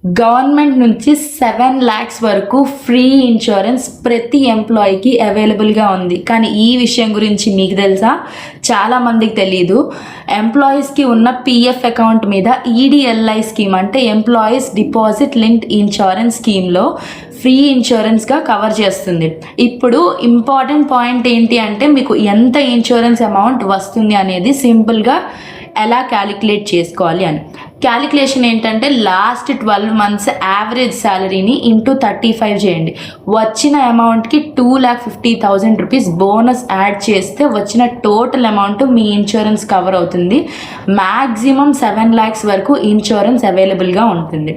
Government నుంచి 7 lakhs వరకు free insurance ప్రతి ఎంప్లాయీకి అవైలబుల్గా ఉంది. కానీ ఈ విషయం గురించి మీకు తెలుసా? చాలామందికి తెలీదు. ఎంప్లాయీస్కి ఉన్న పిఎఫ్ అకౌంట్ మీద ఈడిఎల్ఐ స్కీమ్ అంటే ఎంప్లాయీస్ డిపాజిట్ లింక్డ్ ఇన్సూరెన్స్ స్కీమ్లో ఫ్రీ ఇన్సూరెన్స్గా కవర్ చేస్తుంది. ఇప్పుడు ఇంపార్టెంట్ పాయింట్ ఏంటి అంటే మీకు ఎంత ఇన్సూరెన్స్ అమౌంట్ వస్తుంది అనేది సింపుల్గా ఎలా క్యాలిక్యులేట్ చేసుకోవాలి అని. క్యాలిక్యులేషన్ ఏంటంటే లాస్ట్ 12 months యావరేజ్ శాలరీని ఇంటూ 35 చేయండి. వచ్చిన అమౌంట్కి 2,50,000 రూపీస్ బోనస్ యాడ్ చేస్తే వచ్చిన టోటల్ అమౌంట్ మీ ఇన్సూరెన్స్ కవర్ అవుతుంది. మ్యాక్సిమం 7 lakhs వరకు ఇన్సూరెన్స్ అవైలబుల్గా ఉంటుంది.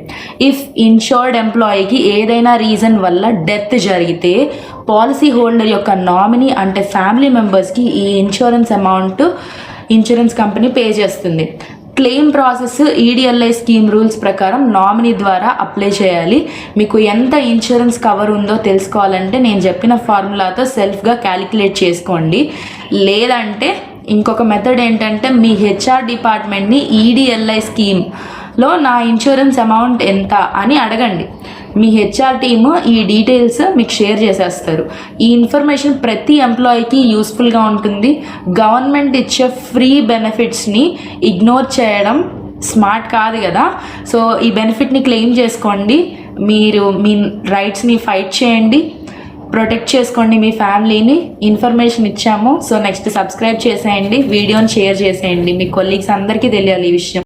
ఇఫ్ ఇన్షూర్డ్ ఎంప్లాయీకి ఏదైనా రీజన్ వల్ల డెత్ జరిగితే పాలసీ హోల్డర్ యొక్క నామినీ అంటే ఫ్యామిలీ మెంబర్స్కి ఈ insurance amount insurance company pay చేస్తుంది. Claim process EDLI scheme rules ప్రకారం నామినీ ద్వారా అప్లై చేయాలి. మీకు ఎంత ఇన్సూరెన్స్ కవర్ ఉందో తెలుసుకోవాలంటే నేను చెప్పిన ఫార్ములాతో సెల్ఫ్గా క్యాలిక్యులేట్ చేసుకోండి. లేదంటే ఇంకొక మెథడ్ ఏంటంటే మీ హెచ్ఆర్ డిపార్ట్మెంట్ని ఈడిఎల్ఐ స్కీమ్లో నా ఇన్సూరెన్స్ అమౌంట్ ఎంత అని అడగండి. మీ హెచ్ఆర్ టీము ఈ డీటెయిల్స్ మీకు షేర్ చేసేస్తారు. ఈ ఇన్ఫర్మేషన్ ప్రతి ఎంప్లాయీకి యూస్ఫుల్గా ఉంటుంది. గవర్నమెంట్ ఇచ్చే ఫ్రీ బెనిఫిట్స్ని ఇగ్నోర్ చేయడం స్మార్ట్ కాదు కదా. సో ఈ బెనిఫిట్ని క్లెయిమ్ చేసుకోండి. మీరు మీ రైట్స్ని ఫైట్ చేయండి, ప్రొటెక్ట్ చేసుకోండి మీ ఫ్యామిలీని. ఇన్ఫర్మేషన్ ఇచ్చాము. సో నెక్స్ట్ సబ్స్క్రైబ్ చేసేయండి, వీడియోని షేర్ చేసేయండి. మీ కొలీగ్స్ అందరికీ తెలియాలి ఈ విషయం.